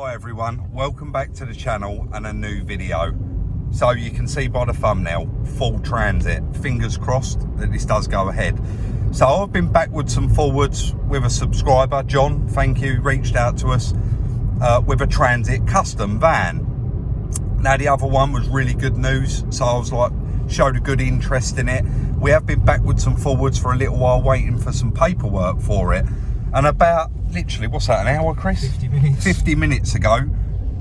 Hi everyone, welcome back to the channel and a new video. So you can see by the thumbnail, full transit. Fingers crossed that this does go ahead. So I've been backwards and forwards with a subscriber, John, thank you, reached out to us with a transit custom van. Now the other one was really good news, so I was like, showed a good interest in it. We have been backwards and forwards for a little while waiting for some paperwork for it. And about, literally, what's that, an hour, Chris? 50 minutes. 50 minutes ago,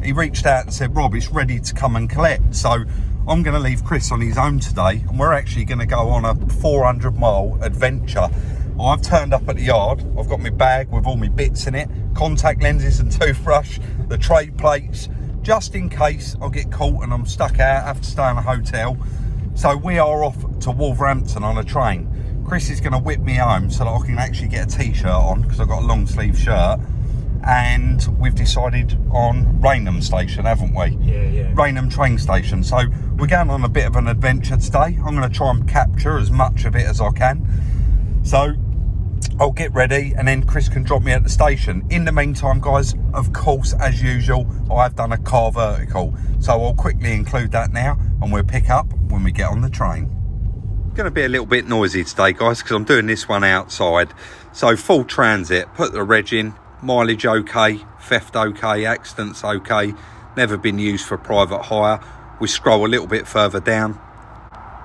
he reached out and said, Rob, it's ready to come and collect. So I'm going to leave Chris on his own today, and we're actually going to go on a 400-mile adventure. I've turned up at the yard. I've got my bag with all my bits in it, contact lenses and toothbrush, the trade plates, just in case I get caught and I'm stuck out, have to stay in a hotel. So we are off to Wolverhampton on a train. Chris is going to whip me home so that I can actually get a t-shirt on because I've got a long sleeve shirt. And we've decided on Rainham station, haven't we? Yeah. Rainham train station. So we're going on a bit of an adventure today. I'm going to try and capture as much of it as I can. So I'll get ready and then Chris can drop me at the station. In the meantime, guys, of course, as usual, I've done a CarVertical. So I'll quickly include that now and we'll pick up when we get on the train. Going to be a little bit noisy today, guys, because I'm doing this one outside. So full transit, put the reg in, mileage okay, theft okay, accidents okay, never been used for private hire. We scroll a little bit further down,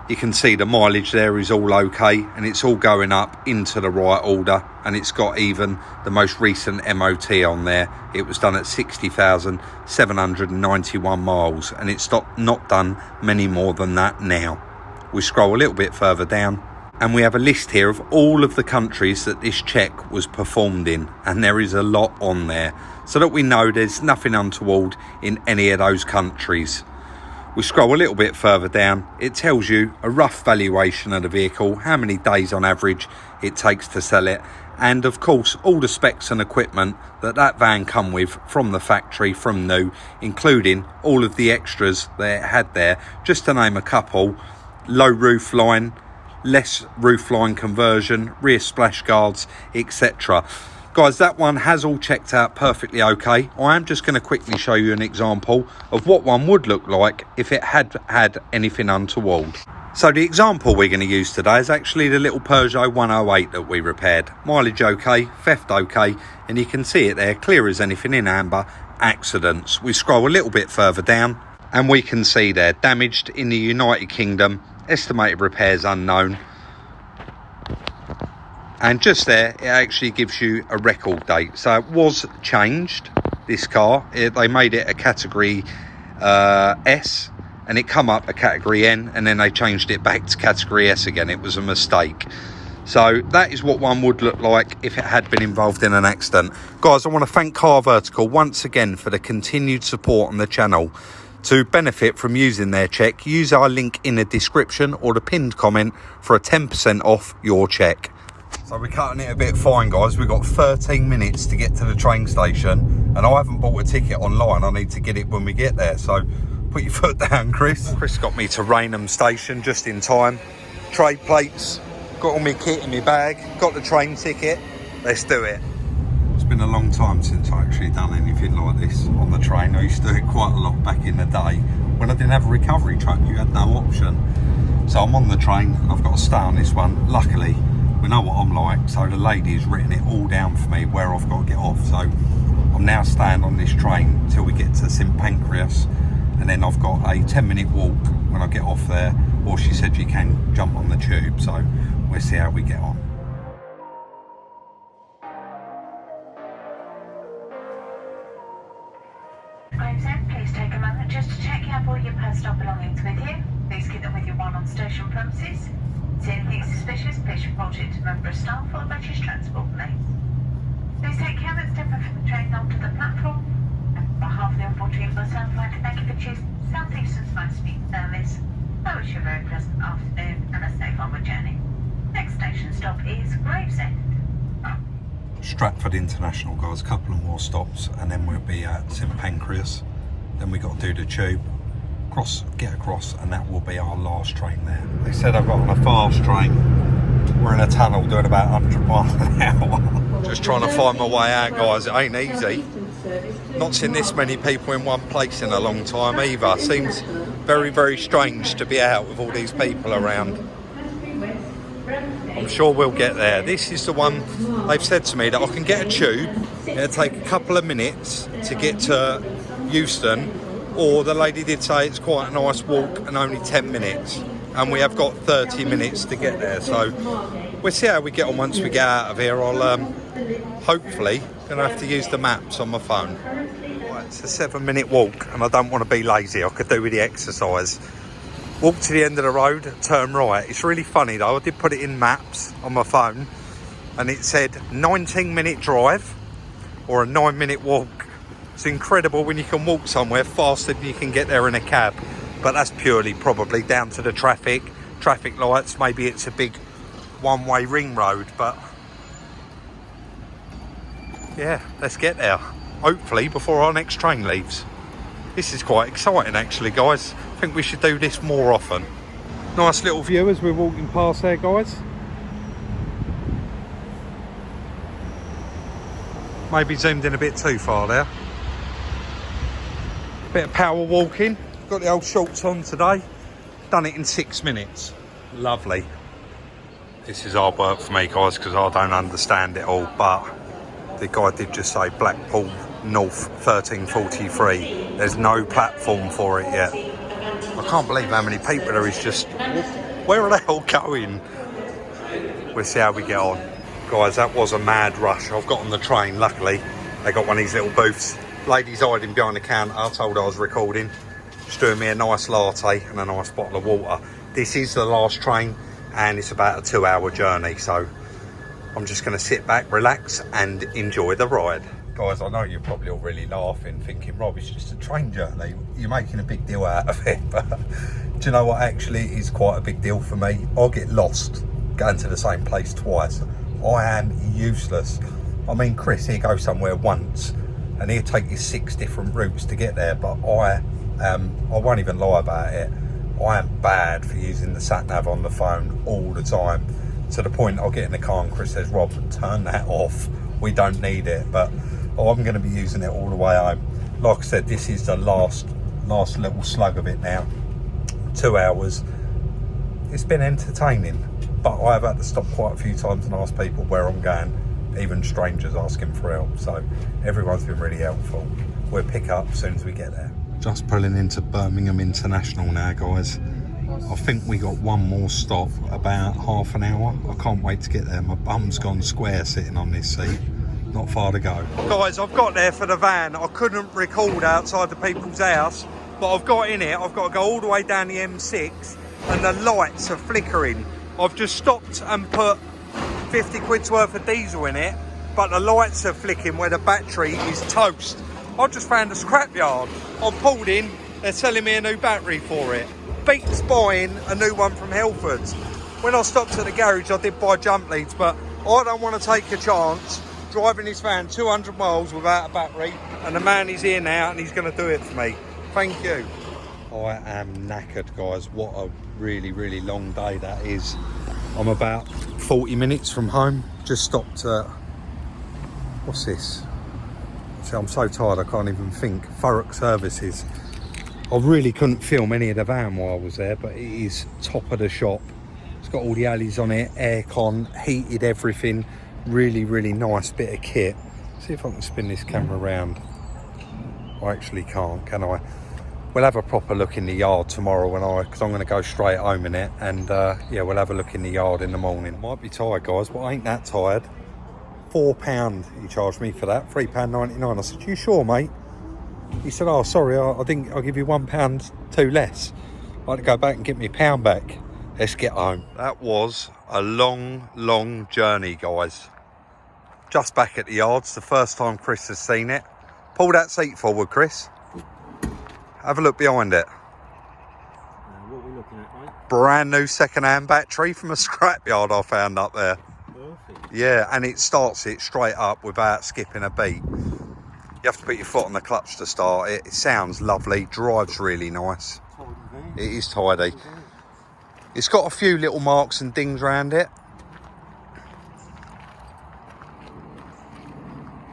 you can see the mileage there is all okay, and it's all going up into the right order, and it's got even the most recent MOT on there. It was done at 60,791 miles, and it's not done many more than that now. We scroll a little bit further down and we have a list here of all of the countries that this check was performed in, and there is a lot on there so that we know there's nothing untoward in any of those countries. We scroll a little bit further down, it tells you a rough valuation of the vehicle, how many days on average it takes to sell it, and of course all the specs and equipment that van come with from the factory, from new, including all of the extras that it had there, just to name a couple. Low roof line, less roof line conversion, rear splash guards, etc. Guys, that one has all checked out perfectly okay. I am just going to quickly show you an example of what one would look like if it had had anything untoward. So the example we're going to use today is actually the little Peugeot 108 that we repaired. Mileage okay, theft okay, and you can see it there, clear as anything in amber, accidents. We scroll a little bit further down and we can see there, damaged in the United Kingdom, estimated repairs unknown, and just there it actually gives you a record date. So it was changed, this car, they made it a category S and it come up a category N, and then they changed it back to category S again. It was a mistake. So that is what one would look like if it had been involved in an accident. Guys, I want to thank CarVertical once again for the continued support on the channel. To benefit from using their check, use our link in the description or the pinned comment for a 10% off your check. So we're cutting it a bit fine, guys. We've got 13 minutes to get to the train station, and I haven't bought a ticket online. I need to get it when we get there. So put your foot down, Chris. Chris got me to Rainham station just in time. Trade plates, got all my kit in my bag, got the train ticket. Let's do it. It's been a long time since I actually done anything like this on the train. I used to do it quite a lot back in the day when I didn't have a recovery truck. You had no option. So I'm on the train, I've got to stay on this one. Luckily, we know what I'm like, so the lady's written it all down for me where I've got to get off. So I'm now staying on this train till we get to St Pancras, and then I've got a 10-minute walk when I get off there, or she said you can jump on the tube, so we'll see how we get on. Please take a moment just to check you have all your personal belongings with you. Please keep them with you while on station premises. See anything suspicious, please report it to a member of staff or the British Transport Police. Please take care that stepping from the train onto the platform. On behalf of the unfortunate myself, I'd like to thank you for choosing South Eastern's most speed service. I wish you a very pleasant afternoon and a safe onward journey. Next station stop is Gravesend. Stratford International, guys, a couple of more stops and then we'll be at St Pancras. Then we got to do the tube, get across, and that will be our last train there. They said I've got on a fast train. We're in a tunnel doing about 100 miles an hour. Just trying to find my way out, guys. It ain't easy. Not seen this many people in one place in a long time either. Seems very, very strange to be out with all these people around. I'm sure we'll get there. This is the one they've said to me that I can get a tube. It'll take a couple of minutes to get to Euston, or the lady did say it's quite a nice walk and only 10 minutes. And we have got 30 minutes to get there. So we'll see how we get on once we get out of here. I'll hopefully gonna have to use the maps on my phone. Right, it's a 7-minute walk and I don't want to be lazy. I could do with the exercise. Walk to the end of the road, turn right. It's really funny though, I did put it in maps on my phone and it said 19-minute drive or a 9-minute walk. It's incredible when you can walk somewhere faster than you can get there in a cab. But that's purely probably down to the traffic lights. Maybe it's a big one-way ring road, but yeah, let's get there. Hopefully before our next train leaves. This is quite exciting actually, guys. I think we should do this more often. Nice little view as we're walking past there, guys. Maybe zoomed in a bit too far there. Bit of power walking. Got the old shorts on today. Done it in 6 minutes. Lovely. This is hard work for me, guys, because I don't understand it all, but the guy did just say Blackpool North 1343. There's no platform for it yet. I can't believe how many people there is. Just where are they all going? We'll see how we get on. Guys, that was a mad rush. I've got on the train, luckily. They got one of these little booths. Lady's hiding behind the counter. I told her I was recording. Just doing me a nice latte and a nice bottle of water. This is the last train and it's about a 2-hour journey, so I'm just going to sit back, relax and enjoy the ride. Guys, I know you're probably all really laughing, thinking, Rob, it's just a train journey. You're making a big deal out of it. But do you know what? Actually, it is quite a big deal for me. I'll get lost going to the same place twice. I am useless. I mean, Chris, he'll go somewhere once and he'll take you 6 different routes to get there. But I won't even lie about it. I am bad for using the sat-nav on the phone all the time. To the point I'll get in the car and Chris says, Rob, turn that off. We don't need it. But I'm going to be using it all the way home. Like I said, this is the last little slug of it now. 2 hours. It's been entertaining, but I have had to stop quite a few times and ask people where I'm going, even strangers asking for help. So everyone's been really helpful. We'll pick up as soon as we get there. Just pulling into Birmingham International now, guys. I think we got one more stop, about half an hour. I can't wait to get there. My bum's gone square sitting on this seat. Not far to go. Guys, I've got there for the van. I couldn't record outside the people's house, but I've got in it. I've got to go all the way down the M6 and the lights are flickering. I've just stopped and put 50 quid's worth of diesel in it, but the lights are flicking where the battery is toast. I just found a scrapyard. I pulled in, they're selling me a new battery for it. Beats buying a new one from Halfords. When I stopped at the garage, I did buy jump leads, but I don't want to take a chance driving this van 200 miles without a battery, and the man is here now and he's going to do it for me. Thank you. I am knackered, guys. What a really, really long day that is. I'm about 40 minutes from home. Just stopped at, what's this? See, I'm so tired I can't even think. SRUK services. I really couldn't film any of the van while I was there, but it is top of the shop. It's got all the alleys on it, aircon, heated everything. Really, really nice bit of kit. See if I can spin this camera around. I actually can't, can I? We'll have a proper look in the yard tomorrow because I'm going to go straight home in it, and yeah, we'll have a look in the yard in the morning. Might be tired, guys, but I ain't that tired. £4 he charged me for that, £3.99. I said, you sure, mate? He said, oh, sorry, I'll give you £1 too less. I had to go back and get me £1 back. Let's get home. That was a long, long journey, guys. Just back at the yards, the first time Chris has seen it. Pull that seat forward, Chris. Have a look behind it. What are we looking at, mate? Brand new second-hand battery from a scrapyard I found up there. Perfect. Yeah, and it starts it straight up without skipping a beat. You have to put your foot on the clutch to start it. It sounds lovely, drives really nice. It is tidy. It's got a few little marks and dings around it,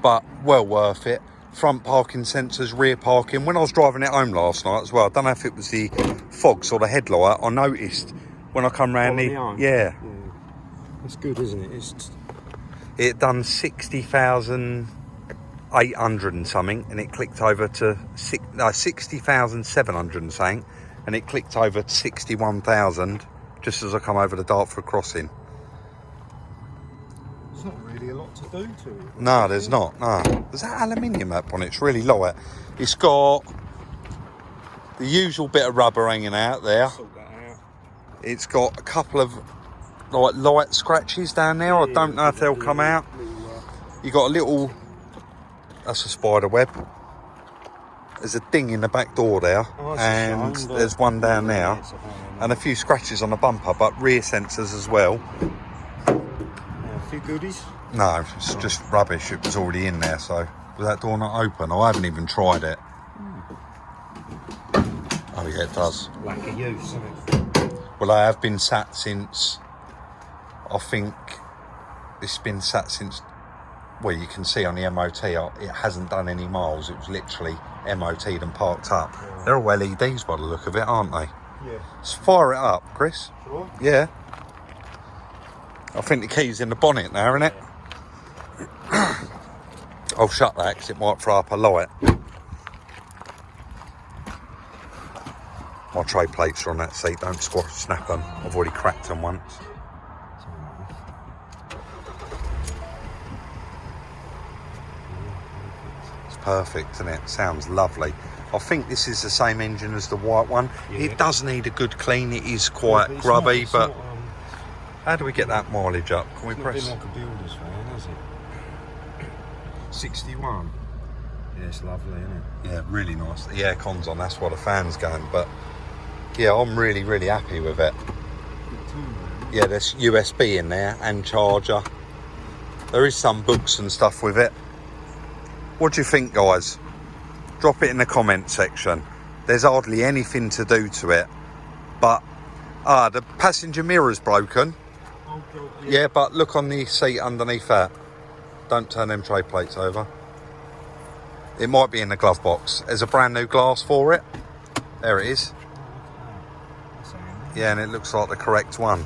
but well worth it. front parking sensors, rear parking. When I was driving it home last night as well, I don't know if it was the fogs or the headlight, I noticed when I come round the... Yeah. That's good, isn't it? It done 60,800 and something, and it clicked over to 60,700 and something, and it clicked over to 61,000 just as I come over the Dartford crossing. There's not really a lot to do to it. No, there's not. No, there's that aluminium up on it. It's really light. It's got the usual bit of rubber hanging out there. Sort that out. It's got a couple of like light scratches down there. I don't know if they'll come out. You got a little, that's a spider web. There's a ding in the back door there, and there's one down there, and a few scratches on the bumper, but rear sensors as well. A few goodies? No, it's just rubbish. It was already in there. So was that door not open? I haven't even tried it. Oh yeah, it does. Lack of use, isn't it? Well, I have been sat since, I think it's been sat since, well, you can see on the MOT, it hasn't done any miles. It was literally MOT'd and parked up. Yeah. They're all LEDs by the look of it, aren't they? Yeah. Let's fire it up, Chris. Sure. Yeah. I think the key's in the bonnet now, isn't it? I'll shut that because it might throw up a light. My tray plates are on that seat, don't snap them. I've already cracked them once. It's perfect, isn't it? Sounds lovely. I think this is the same engine as the white one. Yeah. It does need a good clean. It is quite grubby, but how do we get that mileage up? Can we press? It's not been like a builder's van, has it? 61. Yeah, it's lovely, isn't it? Yeah, really nice. The aircon's on, that's why the fan's going, but yeah, I'm really, really happy with it. Yeah, there's USB in there and charger. There is some books and stuff with it. What do you think, guys? Drop it in the comment section. There's hardly anything to do to it, but the passenger mirror's broken. Oh, God, yeah, but look on the seat underneath that. Don't turn them tray plates over. It might be in the glove box. There's a brand new glass for it. There it is. Yeah, and it looks like the correct one.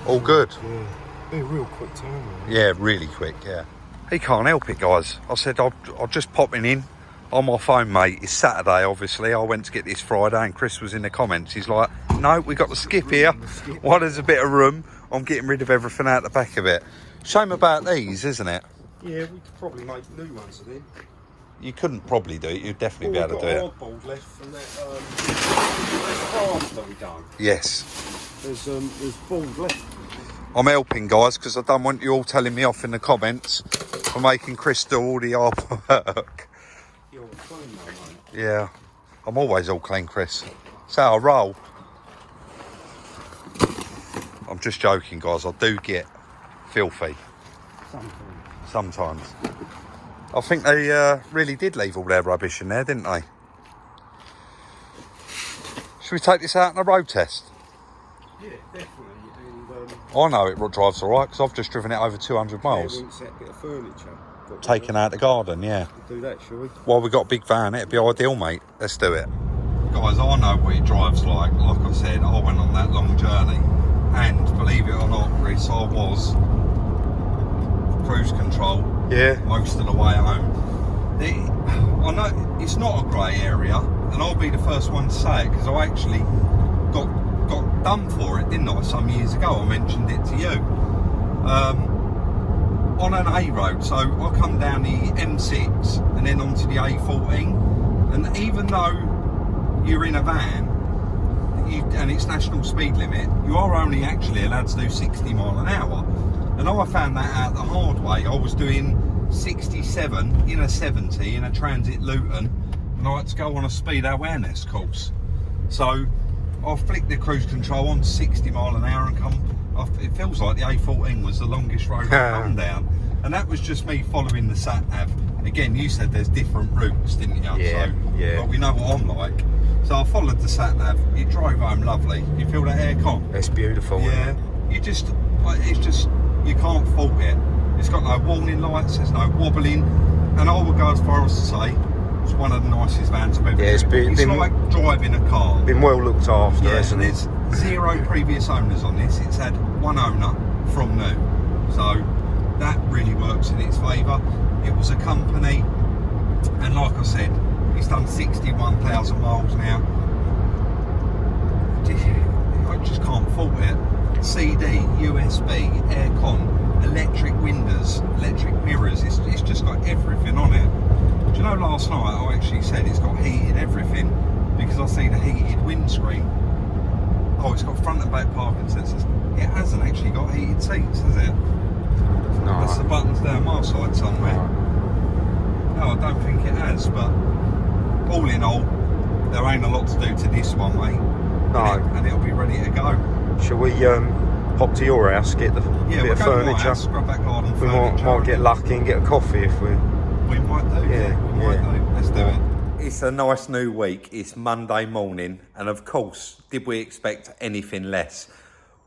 All good. Yeah, be a real quick turn. Yeah, really quick, yeah. He can't help it, guys. I said, I'll just popping in on my phone, mate. It's Saturday, obviously. I went to get this Friday, and Chris was in the comments. He's like, no, we got the skip here. While there's a bit of room, I'm getting rid of everything out the back of it. Shame about these, isn't it? Yeah, we could probably make new ones of them. You couldn't probably do it. You'd definitely be able to do it. Hardboard left from that craft that we done. Yes. There's board left. I'm helping, guys, because I don't want you all telling me off in the comments for making Chris do all the hard work. You're all clean though, mate. Yeah, I'm always all clean, Chris. So I roll. I'm just joking, guys. I do get filthy. Sometimes. I think they really did leave all their rubbish in there, didn't they? Should we take this out on a road test? Yeah, definitely. And, I know it drives all right because I've just driven it over 200 miles. Yeah, once that bit of furniture Taken out the garden, yeah. We'll do that, shall we? Well, we've got a big van, it'd be ideal, mate. Let's do it. Guys, I know what it drives like. Like I said, I went on that long journey, and believe it or not, Chris, I was cruise control most of the way home. I know it's not a grey area, and I'll be the first one to say it, because I actually got done for it, didn't I, some years ago? I mentioned it to you. On an A road, so I come down the M6 and then onto the A14, and even though you're in a van and it's national speed limit, you are only actually allowed to do 60 mile an hour. And I found that out the hard way. I was doing 67 in a 70 in a Transit Luton, and I had to go on a speed awareness course. So I flicked the cruise control on 60 mile an hour and it feels like the A14 was the longest road I've come down. And that was just me following the sat-nav. Again, you said there's different routes, didn't you? Yeah, yeah. But we know what I'm like. So I followed the sat-nav. It drove home lovely. You feel that aircon? It's beautiful. Yeah. It's just, you can't fault it. It's got no warning lights, there's no wobbling, and I would go as far as to say it's one of the nicest vans I've ever driven. It's like driving a car. Been well looked after, yeah, hasn't and it? there's 0 previous owners on this. It's had 1 owner from new, so that really works in its favour. It was a company, and like I said, it's done 61,000 miles now. I just can't fault it. CD, USB, aircon, electric windows, electric mirrors, it's just got everything on it. Do you know, last night I actually said it's got heated everything because I seen a heated windscreen. Oh, it's got front and back parking sensors. It hasn't actually got heated seats, has it? No. That's the buttons down my side somewhere. No, I don't think it has, but all in all, there ain't a lot to do to this one, mate. No. And it'll be ready to go. Shall we hop to your house, get the bit of furniture? House, grab that garden We furniture. might get lucky and get a coffee if we... We might do, we might do. Let's do it. It's a nice new week. It's Monday morning, and of course, did we expect anything less?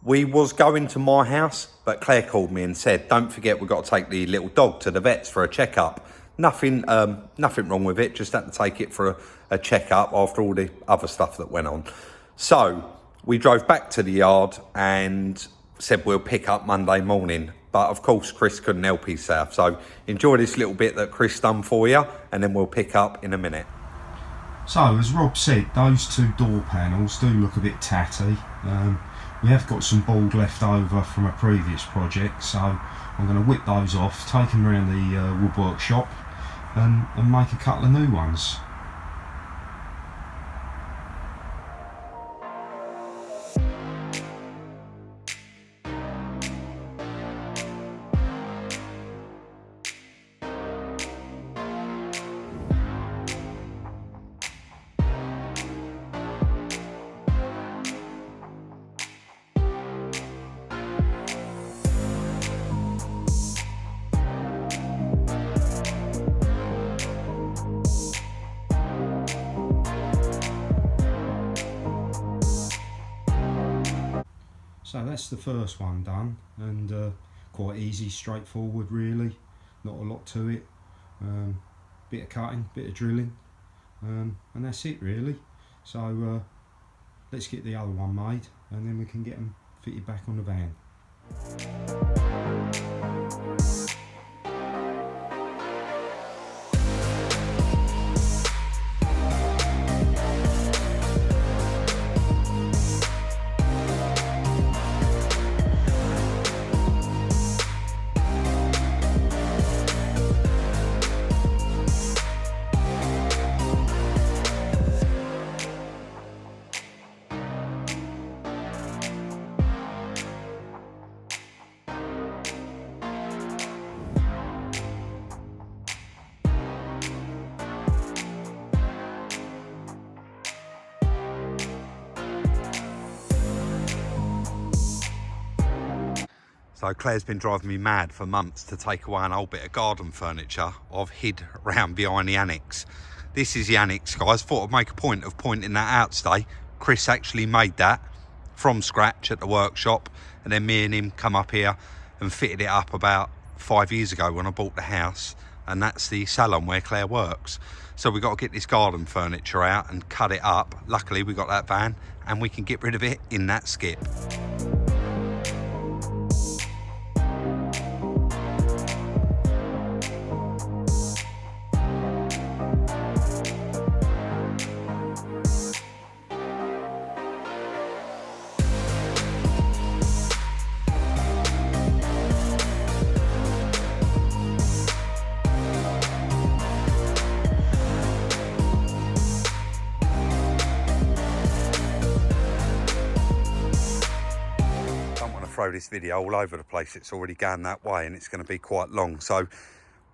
We was going to my house, but Claire called me and said, don't forget we've got to take the little dog to the vets for a checkup. Nothing wrong with it, just had to take it for a checkup after all the other stuff that went on. So we drove back to the yard and said we'll pick up Monday morning. But of course, Chris couldn't help himself. So enjoy this little bit that Chris done for you, and then we'll pick up in a minute. So, as Rob said, those 2 door panels do look a bit tatty. We have got some board left over from a previous project, so I'm going to whip those off, take them around the woodwork shop and make a couple of new ones. So that's the first one done, and quite easy, straightforward really, not a lot to it. Bit of cutting, bit of drilling, and that's it really. So let's get the other one made, and then we can get them fitted back on the van. So Claire's been driving me mad for months to take away an old bit of garden furniture I've hid around behind the Annex. This is the Annex, guys. Thought I'd make a point of pointing that out today. Chris actually made that from scratch at the workshop, and then me and him come up here and fitted it up about 5 years ago when I bought the house, and that's the salon where Claire works. So we got to get this garden furniture out and cut it up. Luckily we got that van and we can get rid of it in that skip. Throw this video all over the place. It's already gone that way and it's going to be quite long. So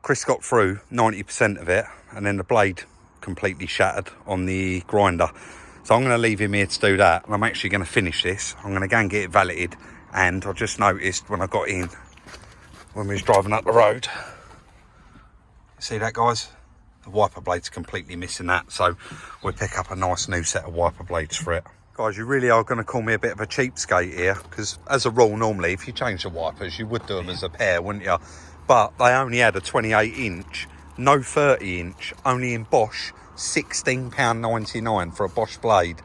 Chris got through 90% of it, and then the blade completely shattered on the grinder. So I'm going to leave him here to do that, and I'm actually going to finish this. I'm going to go and get it valeted. And I just noticed when I got in, when we was driving up the road, see that, guys? The wiper blade's completely missing that, so we'll pick up a nice new set of wiper blades for it. Guys, you really are going to call me a bit of a cheapskate here, because as a rule, normally, if you change the wipers, you would do them as a pair, wouldn't you? but they only had a 28 inch, no 30 inch, only in Bosch, £16.99 for a Bosch blade,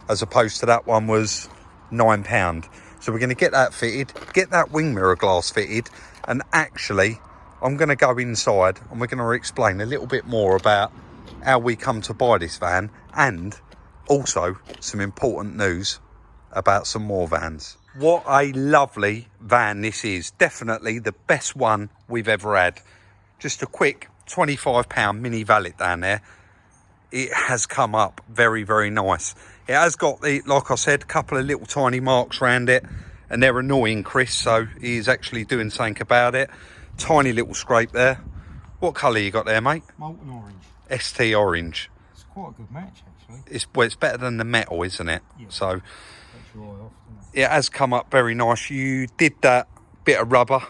as opposed to that one was £9. So we're going to get that fitted, get that wing mirror glass fitted, and actually I'm going to go inside and we're going to explain a little bit more about how we come to buy this van, and also some important news about some more vans. What a lovely van this is. Definitely the best one we've ever had. Just a quick £25 mini valet down there. It has come up very, very nice. It has got, the, like I said, a couple of little tiny marks around it, and they're annoying Chris, so he's actually doing something about it. Tiny little scrape there. What colour you got there, mate? Molten orange. ST orange. It's quite a good match, actually. It's better than the metal, isn't it? Yeah. So Takes your eye off, doesn't it has come up very nice. You did that bit of rubber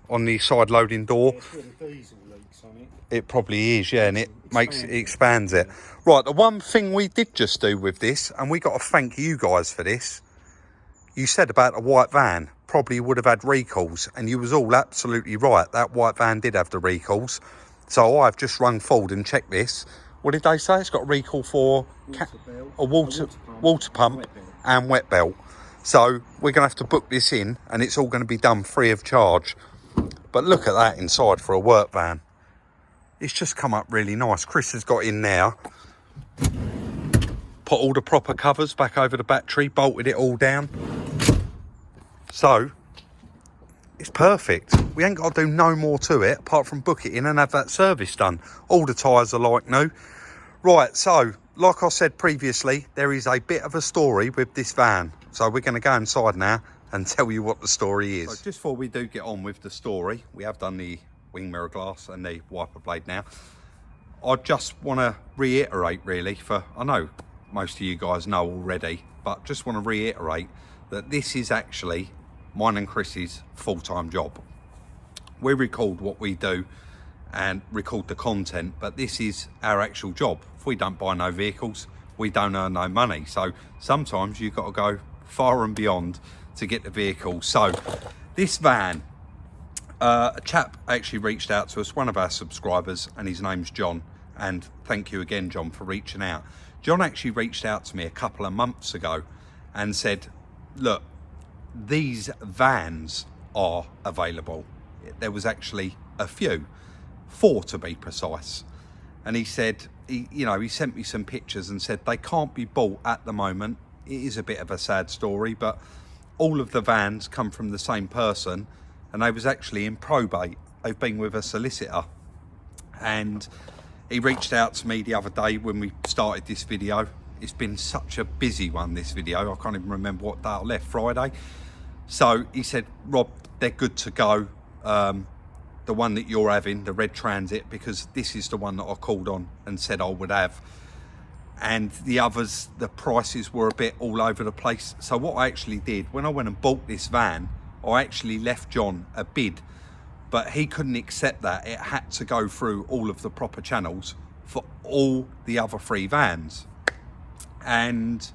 on the side loading door. it? It's got the diesel leaks on it. It probably is, yeah, and it expands it. Right, the one thing we did just do with this, and we got to thank you guys for this, you said about a white van probably would have had recalls, and you was all absolutely right. That white van did have the recalls. So I've just rung Ford and checked this. What did they say? It's got a recall for a water pump and wet belt. So we're going to have to book this in, and it's all going to be done free of charge. But look at that inside for a work van. It's just come up really nice. Chris has got in now, put all the proper covers back over the battery, bolted it all down. So it's perfect. We ain't got to do no more to it apart from book it in and have that service done. All the tyres are like new. Right, so like I said previously, there is a bit of a story with this van. So we're going to go inside now and tell you what the story is. So just before we do get on with the story, we have done the wing mirror glass and the wiper blade now. I just want to reiterate really, for I know most of you guys know already, but just want to reiterate that this is actually mine and Chris's full-time job. We record what we do and record the content, but this is our actual job. If we don't buy no vehicles, we don't earn no money. So sometimes you've got to go far and beyond to get the vehicle. So this van, a chap actually reached out to us, one of our subscribers, and his name's John. And thank you again, John, for reaching out. John actually reached out to me a couple of months ago and said, look, these vans are available. There was actually a few, 4 to be precise. And he said, he sent me some pictures and said they can't be bought at the moment. It is a bit of a sad story, but all of the vans come from the same person, and they was actually in probate. They've been with a solicitor. And he reached out to me the other day when we started this video. It's been such a busy one, this video. I can't even remember what day I left, Friday. So he said, Rob, they're good to go. The one that you're having, the red Transit, because this is the one that I called on and said I would have. And the others, the prices were a bit all over the place. So what I actually did, when I went and bought this van, I actually left John a bid, but he couldn't accept that. It had to go through all of the proper channels for all the other 3 vans. And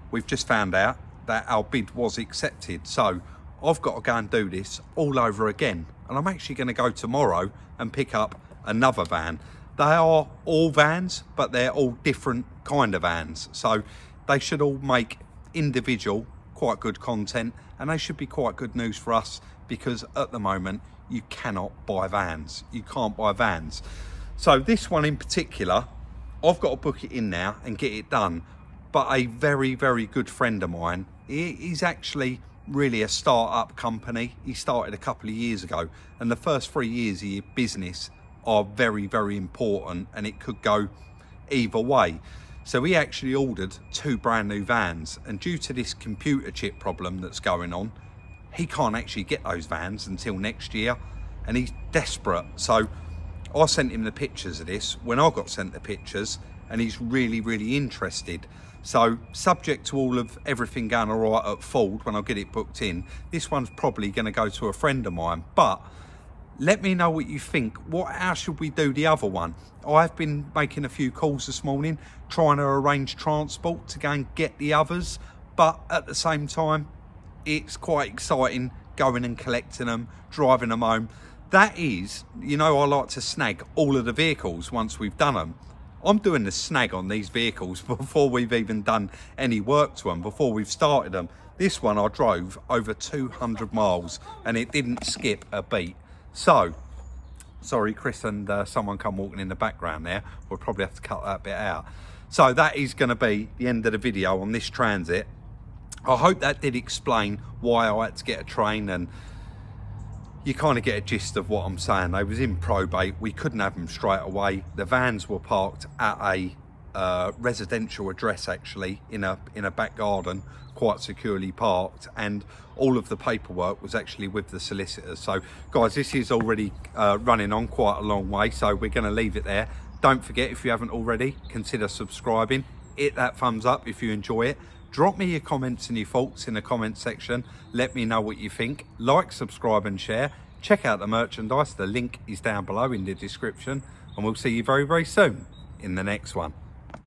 we've just found out that our bid was accepted. So I've got to go and do this all over again. And I'm actually going to go tomorrow and pick up another van. They are all vans, but they're all different kind of vans. So they should all make individual, quite good content, and they should be quite good news for us, because at the moment you cannot buy vans. You can't buy vans. So this one in particular, I've got to book it in now and get it done. But a very, very good friend of mine, he's actually really a start-up company. He started a couple of years ago, and the first 3 years of your business are very, very important, and it could go either way. So he actually ordered 2 brand new vans, and due to this computer chip problem that's going on, he can't actually get those vans until next year, and he's desperate. So I sent him the pictures of this when I got sent the pictures, and he's really, really interested. So subject to all of everything going all right at Ford when I get it booked in, this one's probably going to go to a friend of mine. But let me know what you think. How should we do the other one? I've been making a few calls this morning, trying to arrange transport to go and get the others. But at the same time, it's quite exciting going and collecting them, driving them home. That is, you know, I like to snag all of the vehicles once we've done them. I'm doing the snag on these vehicles before we've even done any work to them, before we've started them. This one I drove over 200 miles and it didn't skip a beat. So, sorry, Chris and someone come walking in the background there. We'll probably have to cut that bit out. So that is going to be the end of the video on this Transit. I hope that did explain why I had to get a train, and you kind of get a gist of what I'm saying. They was in probate. We couldn't have them straight away. The vans were parked at a residential address, actually, in a back garden, quite securely parked, and all of the paperwork was actually with the solicitors. So guys, this is already running on quite a long way, so we're going to leave it there. Don't forget, if you haven't already, consider subscribing. Hit that thumbs up if you enjoy it. Drop me your comments and your thoughts in the comment section. Let me know what you think. Like, subscribe and share. Check out the merchandise. The link is down below in the description. And we'll see you very, very soon in the next one.